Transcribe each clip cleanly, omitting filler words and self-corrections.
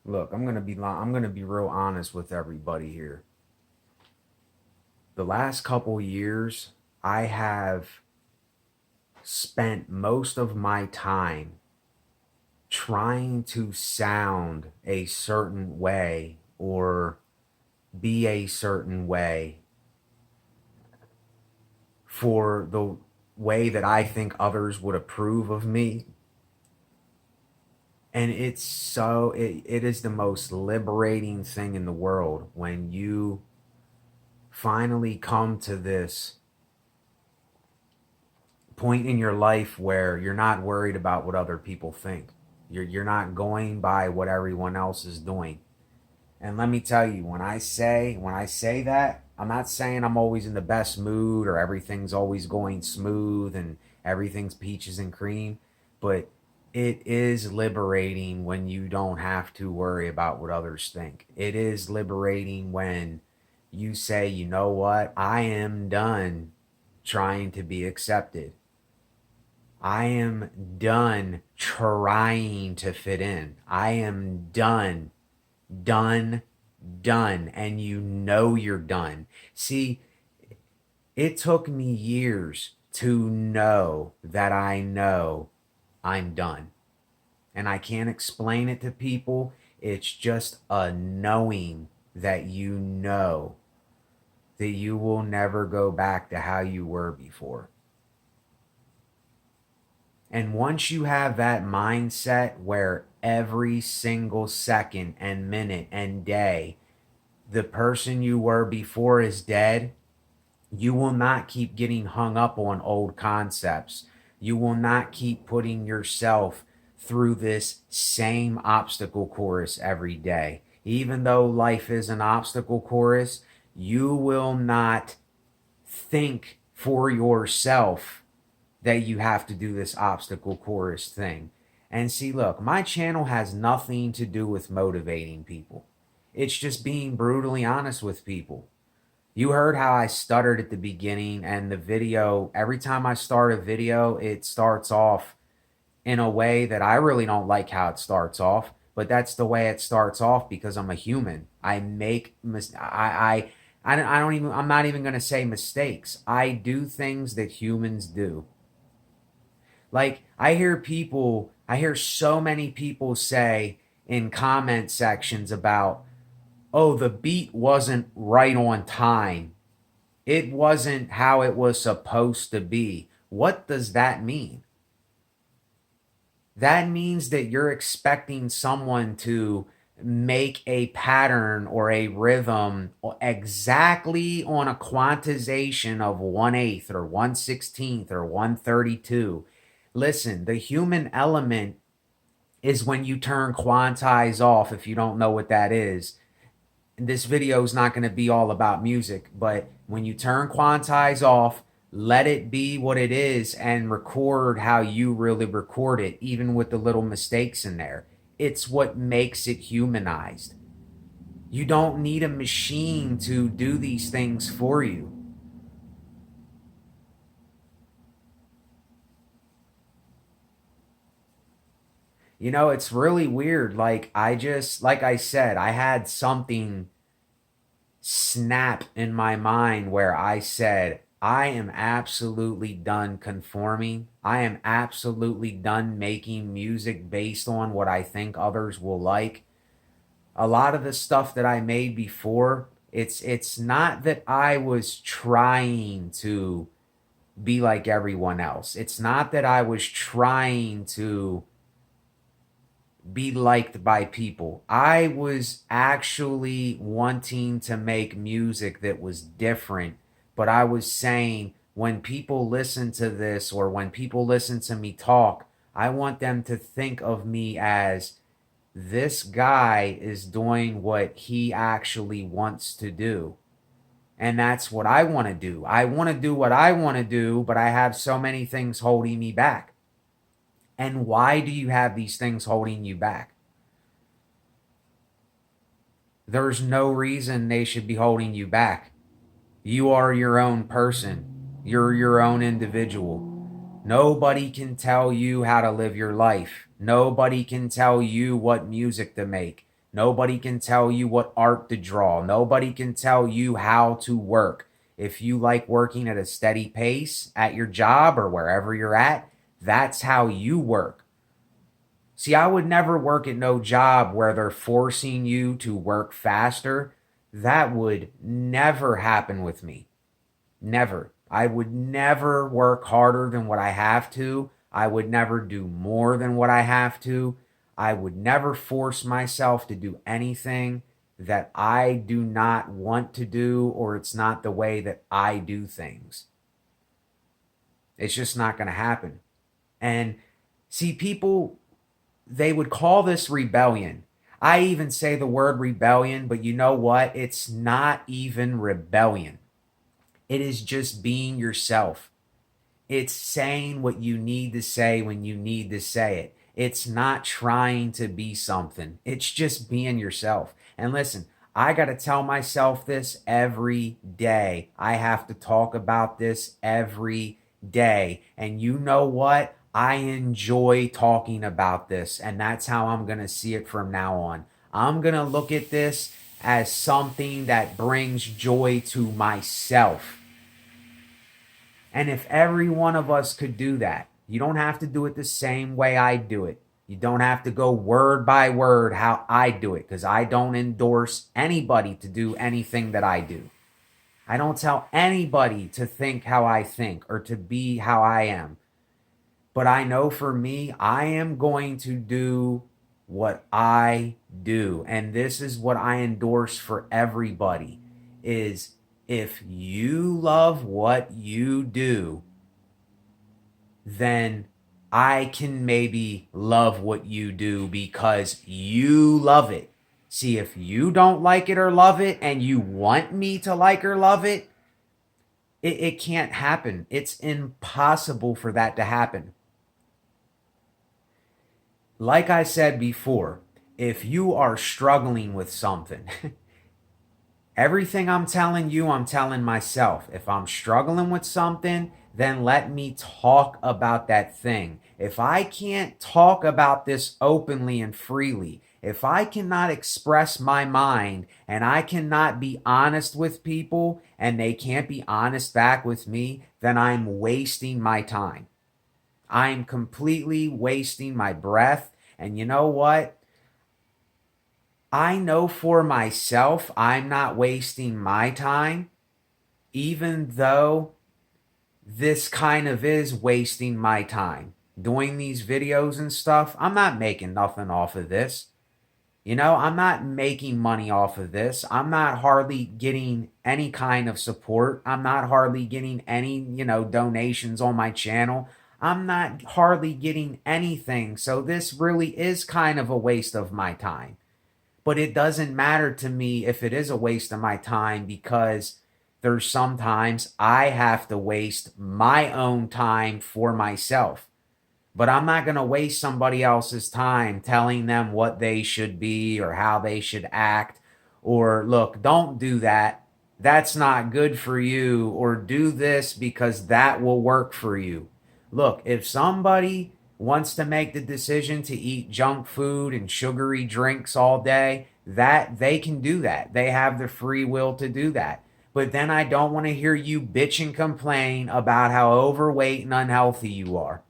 Look, I'm gonna be real honest with everybody here. The last couple years, I have spent most of my time trying to sound a certain way or be a certain way for the way that I think others would approve of me. And it is the most liberating thing in the world when you finally come to this point in your life where you're not worried about what other people think. You're not going by what everyone else is doing. And let me tell you, when I say that, I'm not saying I'm always in the best mood or everything's always going smooth and everything's peaches and cream, but it is liberating when you don't have to worry about what others think. It is liberating when you say, you know what, I am done trying to be accepted. I am done trying to fit in. I am done, done, and you know you're done. See, it took me years to know that I know I'm done. And I can't explain it to people. It's just a knowing that you know that you will never go back to how you were before. And once you have that mindset where every single second and minute and day, the person you were before is dead, you will not keep getting hung up on old concepts. You will not keep putting yourself through this same obstacle course every day. Even though life is an obstacle course, you will not think for yourself that you have to do this obstacle course thing. And see, look, my channel has nothing to do with motivating people. It's just being brutally honest with people. You heard how I stuttered at the beginning, and the video, every time I start a video, it starts off in a way that I really don't like how it starts off, but that's the way it starts off because I'm a human. I make I don't even I'm not even going to say mistakes. I do things that humans do. Like I hear so many people say in comment sections about, "Oh, the beat wasn't right on time. It wasn't how it was supposed to be." What does that mean? That means that you're expecting someone to make a pattern or a rhythm exactly on a quantization of 1/8 or 1/16 or 132. Listen, the human element is when you turn quantize off. If you don't know what that is, this video is not going to be all about music, but when you turn quantize off, let it be what it is and record how you really record it, even with the little mistakes in there. It's what makes it humanized. You don't need a machine to do these things for you. You know, it's really weird. Like I said, I had something snap in my mind where I said, I am absolutely done conforming. I am absolutely done making music based on what I think others will like. A lot of the stuff that I made before, it's not that I was trying to be like everyone else. It's not that I was trying to be liked by people. I was actually wanting to make music that was different, but I was saying when people listen to this or when people listen to me talk, I want them to think of me as this guy is doing what he actually wants to do. And that's what I want to do. I want to do what I want to do, but I have so many things holding me back. And why do you have these things holding you back? There's no reason they should be holding you back. You are your own person. You're your own individual. Nobody can tell you how to live your life. Nobody can tell you what music to make. Nobody can tell you what art to draw. Nobody can tell you how to work. If you like working at a steady pace at your job or wherever you're at, that's how you work. See, I would never work at no job where they're forcing you to work faster. That would never happen with me. Never. I would never work harder than what I have to. I would never do more than what I have to. I would never force myself to do anything that I do not want to do, or it's not the way that I do things. It's just not going to happen. And see, people, they would call this rebellion. I even say the word rebellion, but you know what? It's not even rebellion. It is just being yourself. It's saying what you need to say when you need to say it. It's not trying to be something. It's just being yourself. And listen, I got to tell myself this every day. I have to talk about this every day. And you know what? I enjoy talking about this. And that's how I'm going to see it from now on. I'm going to look at this as something that brings joy to myself. And if every one of us could do that, you don't have to do it the same way I do it. You don't have to go word by word how I do it, because I don't endorse anybody to do anything that I do. I don't tell anybody to think how I think or to be how I am. But I know for me, I am going to do what I do. And this is what I endorse for everybody is, if you love what you do, then I can maybe love what you do because you love it. See, if you don't like it or love it and you want me to like or love it, it can't happen. It's impossible for that to happen. Like I said before, if you are struggling with something, everything I'm telling you, I'm telling myself. If I'm struggling with something, then let me talk about that thing. If I can't talk about this openly and freely, if I cannot express my mind and I cannot be honest with people and they can't be honest back with me, then I'm wasting my time. I'm completely wasting my breath. And you know what? I know for myself I'm not wasting my time, even though this kind of is wasting my time. Doing these videos and stuff, I'm not making nothing off of this. You know, I'm not making money off of this. I'm not hardly getting any kind of support. I'm not hardly getting any, donations on my channel. I'm not hardly getting anything. So this really is kind of a waste of my time. But it doesn't matter to me if it is a waste of my time, because there's sometimes I have to waste my own time for myself. But I'm not going to waste somebody else's time telling them what they should be or how they should act. Or, look, don't do that. That's not good for you. Or do this because that will work for you. Look, if somebody wants to make the decision to eat junk food and sugary drinks all day, that they can do that. They have the free will to do that. But then I don't want to hear you bitch and complain about how overweight and unhealthy you are.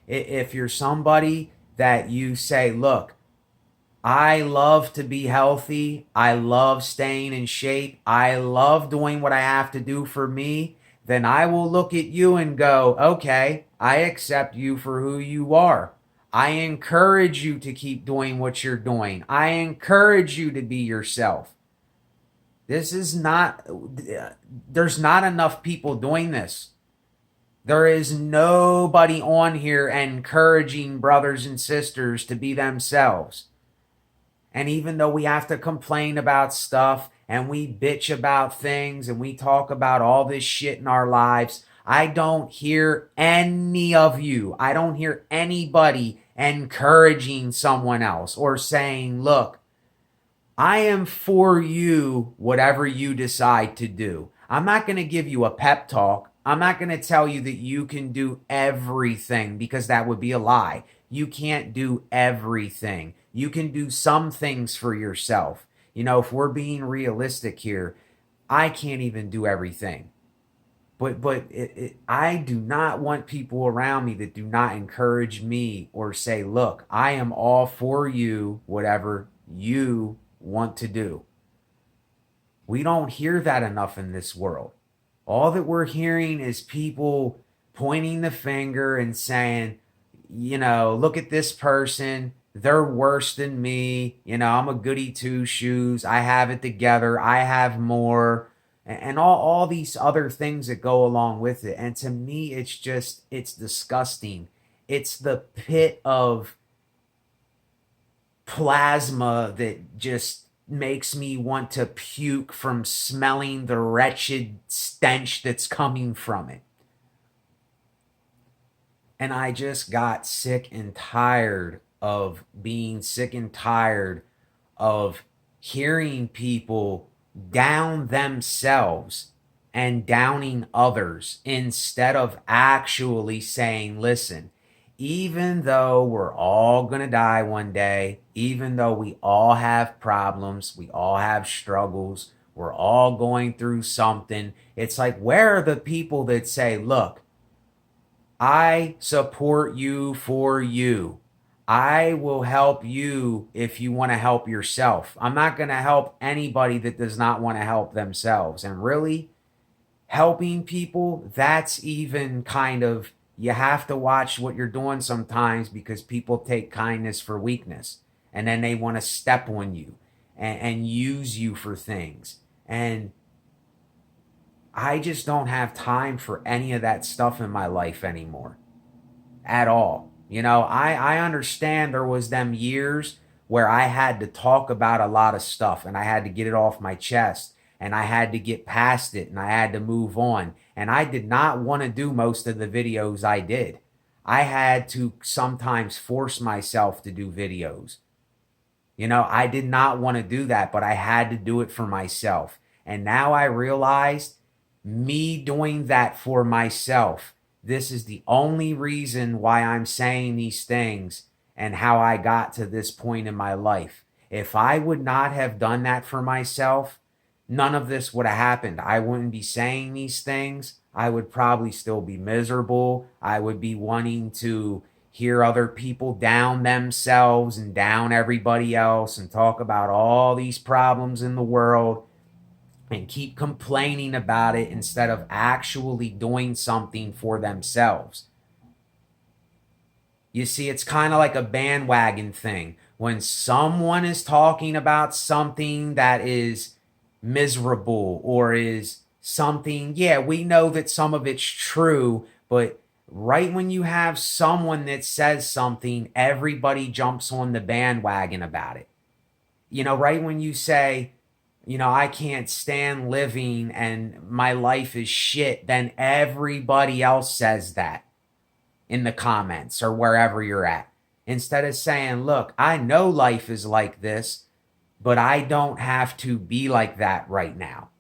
If you're somebody that you say, look, I love to be healthy, I love staying in shape, I love doing what I have to do for me, then I will look at you and go, okay, I accept you for who you are. I encourage you to keep doing what you're doing. I encourage you to be yourself. There's not enough people doing this. There is nobody on here encouraging brothers and sisters to be themselves. And even though we have to complain about stuff and we bitch about things and we talk about all this shit in our lives, I don't hear any of you. I don't hear anybody encouraging someone else or saying, look, I am for you, whatever you decide to do. I'm not going to give you a pep talk. I'm not going to tell you that you can do everything, because that would be a lie. You can't do everything. You can do some things for yourself. You know, if we're being realistic here, I can't even do everything. But I do not want people around me that do not encourage me or say, look, I am all for you, whatever you want to do. We don't hear that enough in this world. All that we're hearing is people pointing the finger and saying, you know, look at this person. They're worse than me. You know, I'm a goody two shoes. I have it together. I have more. And all these other things that go along with it. And to me, it's disgusting. It's the pit of plasma that just makes me want to puke from smelling the wretched stench that's coming from it. And I just got sick and tired of being sick and tired of hearing people down themselves and downing others instead of actually saying, listen, even though we're all going to die one day, even though we all have problems, we all have struggles, we're all going through something, it's like, where are the people that say, look, I support you for you. I will help you if you want to help yourself. I'm not going to help anybody that does not want to help themselves. And really, helping people, that's even kind of, you have to watch what you're doing sometimes because people take kindness for weakness. And then they want to step on you and use you for things. And I just don't have time for any of that stuff in my life anymore at all. You know, I understand there was them years where I had to talk about a lot of stuff and I had to get it off my chest and I had to get past it and I had to move on. And I did not want to do most of the videos I did. I had to sometimes force myself to do videos. You know, I did not want to do that, but I had to do it for myself. And now I realized me doing that for myself, this is the only reason why I'm saying these things and how I got to this point in my life. If I would not have done that for myself, none of this would have happened. I wouldn't be saying these things. I would probably still be miserable. I would be wanting to hear other people down themselves and down everybody else and talk about all these problems in the world and keep complaining about it instead of actually doing something for themselves. You see, it's kind of like a bandwagon thing. When someone is talking about something that is miserable or is something, yeah, we know that some of it's true, but right when you have someone that says something, everybody jumps on the bandwagon about it. You know, right when you say, you know, I can't stand living and my life is shit, then everybody else says that in the comments or wherever you're at. Instead of saying, look, I know life is like this, but I don't have to be like that right now.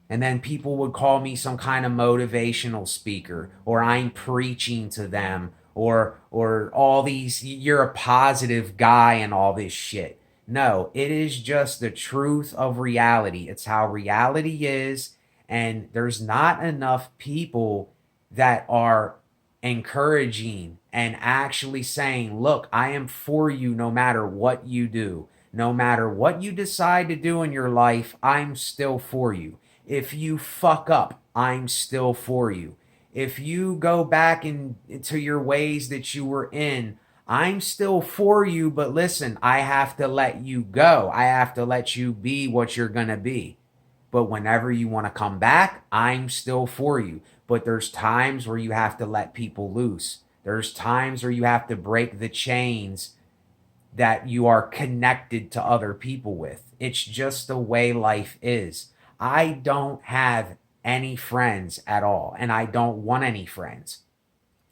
And then people would call me some kind of motivational speaker, or I'm preaching to them, or all these, you're a positive guy and all this shit. No, it is just the truth of reality. It's how reality is. And there's not enough people that are encouraging and actually saying, look, I am for you no matter what you do. No matter what you decide to do in your life, I'm still for you. If you fuck up, I'm still for you. If you go back into your ways that you were in, I'm still for you, but listen, I have to let you go. I have to let you be what you're going to be. But whenever you want to come back, I'm still for you. But there's times where you have to let people loose. There's times where you have to break the chains that you are connected to other people with. It's just the way life is. I don't have any friends at all, and I don't want any friends.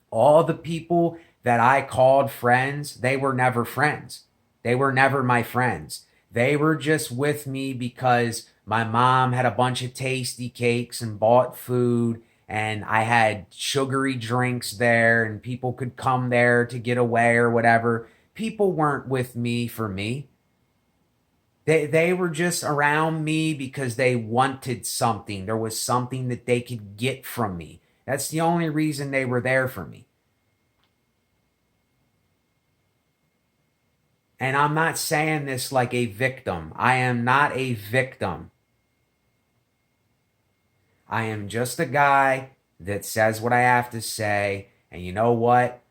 All the people that I called friends, they were never friends. They were never my friends. They were just with me because my mom had a bunch of tasty cakes and bought food and I had sugary drinks there, and people could come there to get away or whatever. People weren't with me for me. They were just around me because they wanted something. There was something that they could get from me. That's the only reason they were there for me. And I'm not saying this like a victim. I am not a victim. I am just a guy that says what I have to say. And you know what?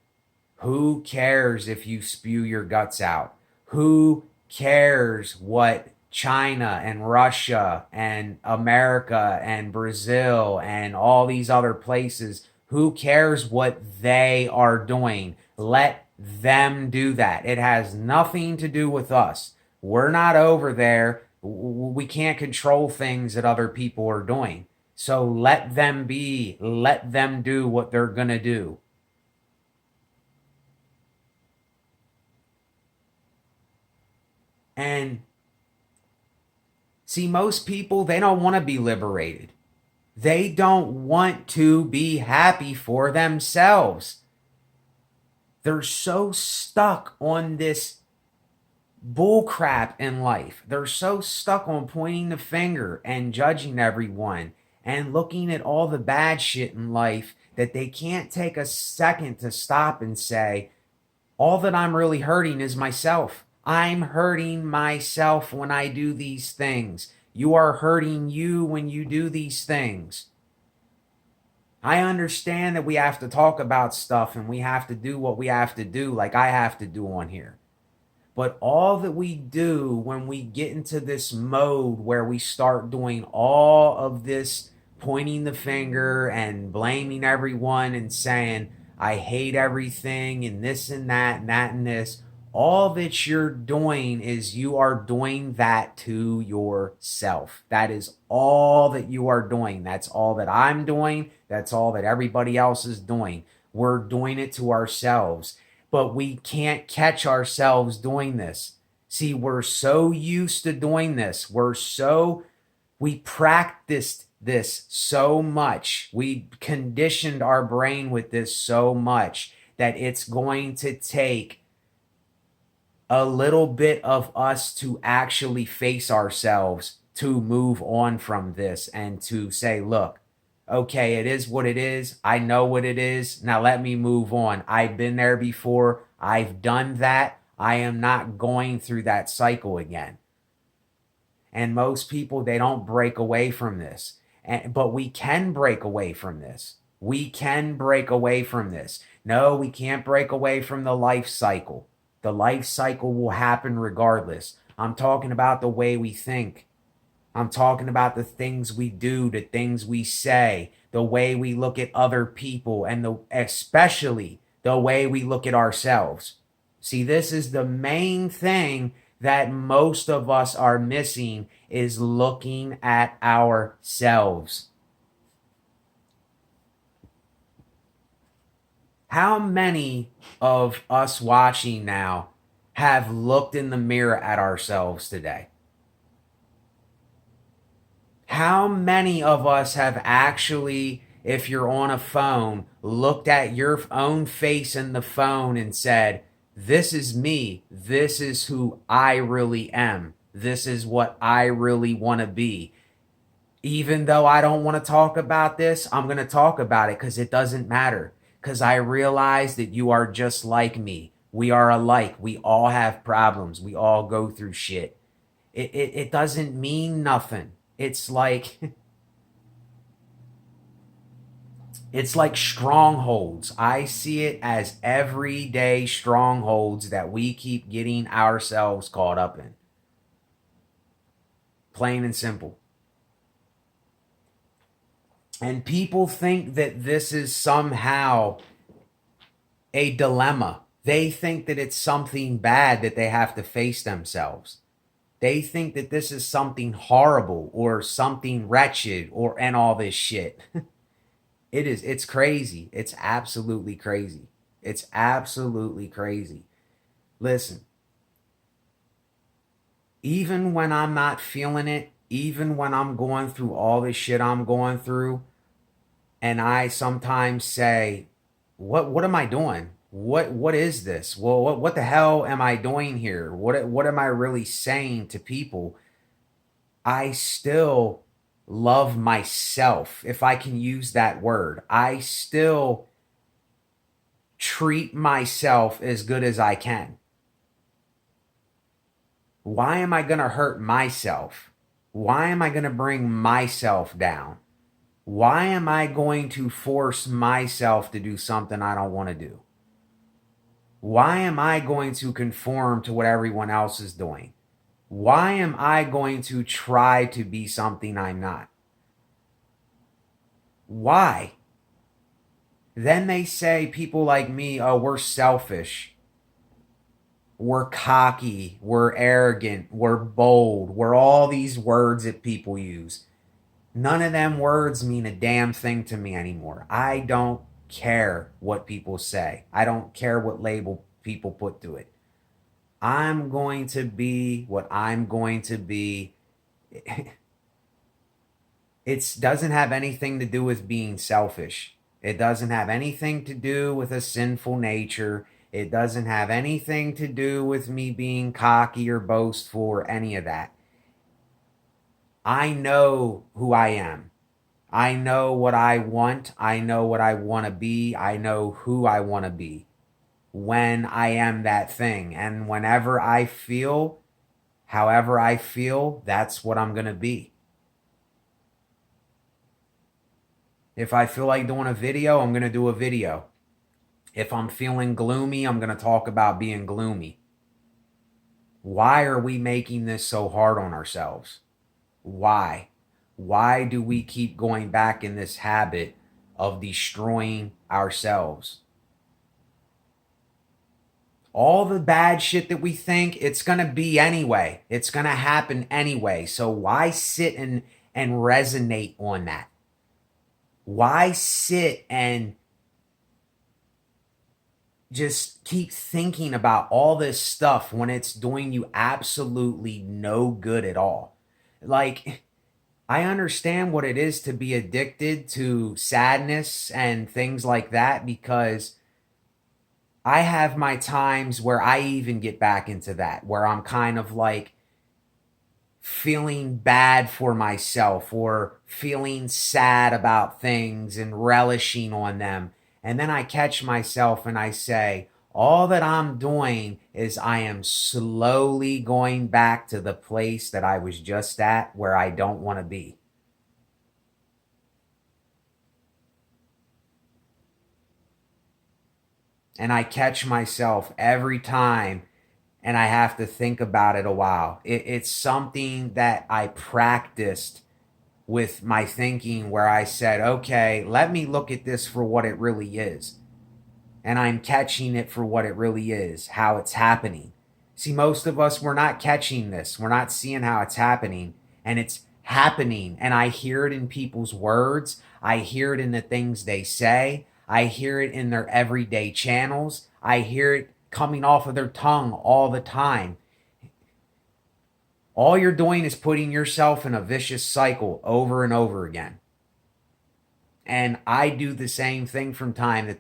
Who cares if you spew your guts out? Who cares what China and Russia and America and Brazil and all these other places, who cares what they are doing? Let them do that. It has nothing to do with us. We're not over there. We can't control things that other people are doing. So let them be. Let them do what they're going to do. And see, most people, they don't want to be liberated. They don't want to be happy for themselves. They're so stuck on this bullcrap in life. They're so stuck on pointing the finger and judging everyone and looking at all the bad shit in life that they can't take a second to stop and say, all that I'm really hurting is myself. I'm hurting myself when I do these things. You are hurting you when you do these things. I understand that we have to talk about stuff and we have to do what we have to do, like I have to do on here. But all that we do when we get into this mode where we start doing all of this pointing the finger and blaming everyone and saying, I hate everything and this and that and this, all that you're doing is you are doing that to yourself. That is all that you are doing. That's all that I'm doing. That's all that everybody else is doing. We're doing it to ourselves, but we can't catch ourselves doing this. See, we're so used to doing this. We practiced this so much. We conditioned our brain with this so much that it's going to take a little bit of us to actually face ourselves to move on from this and to say, look, okay, it is what it is. I know what it is. Now let me move on. I've been there before. I've done that. I am not going through that cycle again. And most people, they don't break away from this. But we can break away from this. We can break away from this. No, we can't break away from the life cycle. The life cycle will happen regardless. I'm talking about the way we think. I'm talking about the things we do, the things we say, the way we look at other people, and especially the way we look at ourselves. See, this is the main thing that most of us are missing, is looking at ourselves. How many of us watching now have looked in the mirror at ourselves today? How many of us have actually, if you're on a phone, looked at your own face in the phone and said, this is me. This is who I really am. This is what I really want to be. Even though I don't want to talk about this, I'm going to talk about it because it doesn't matter. Because I realize that you are just like me. We are alike. We all have problems. We all go through shit. It doesn't mean nothing. It's like strongholds. I see it as everyday strongholds that we keep getting ourselves caught up in. Plain and simple. And people think that this is somehow a dilemma. They think that it's something bad that they have to face themselves. They think that this is something horrible or something wretched and all this shit. It is. It's crazy. It's absolutely crazy. It's absolutely crazy. Listen, even when I'm not feeling it, even when I'm going through all this shit I'm going through, And I sometimes say, what am I doing? What is this? Well, what the hell am I doing here? What am I really saying to people? I still love myself, if I can use that word. I still treat myself as good as I can. Why am I going to hurt myself? Why am I going to bring myself down? Why am I going to force myself to do something I don't want to do? Why am I going to conform to what everyone else is doing? Why am I going to try to be something I'm not? Why? Then they say people like me, oh, we're selfish. We're cocky. We're arrogant. We're bold. We're all these words that people use. None of them words mean a damn thing to me anymore. I don't care what people say. I don't care what label people put to it. I'm going to be what I'm going to be. It doesn't have anything to do with being selfish. It doesn't have anything to do with a sinful nature. It doesn't have anything to do with me being cocky or boastful or any of that. I know who I am. I know what I want. I know what I want to be. I know who I want to be when I am that thing. And whenever I feel, however I feel, that's what I'm going to be. If I feel like doing a video, I'm going to do a video. If I'm feeling gloomy, I'm going to talk about being gloomy. Why are we making this so hard on ourselves? Why? Why do we keep going back in this habit of destroying ourselves? All the bad shit that we think, it's going to be anyway. It's going to happen anyway. So why sit and resonate on that? Why sit and just keep thinking about all this stuff when it's doing you absolutely no good at all? Like, I understand what it is to be addicted to sadness and things like that, because I have my times where I even get back into that, where I'm kind of like feeling bad for myself or feeling sad about things and relishing on them. And then I catch myself and I say, all that I'm doing is I am slowly going back to the place that I was just at, where I don't want to be. And I catch myself every time and I have to think about it a while. It's something that I practiced with my thinking, where I said, okay, let me look at this for what it really is. And I'm catching it for what it really is, how it's happening. See, most of us, we're not catching this. We're not seeing how it's happening. And it's happening. And I hear it in people's words. I hear it in the things they say. I hear it in their everyday channels. I hear it coming off of their tongue all the time. All you're doing is putting yourself in a vicious cycle over and over again. And I do the same thing from time to time.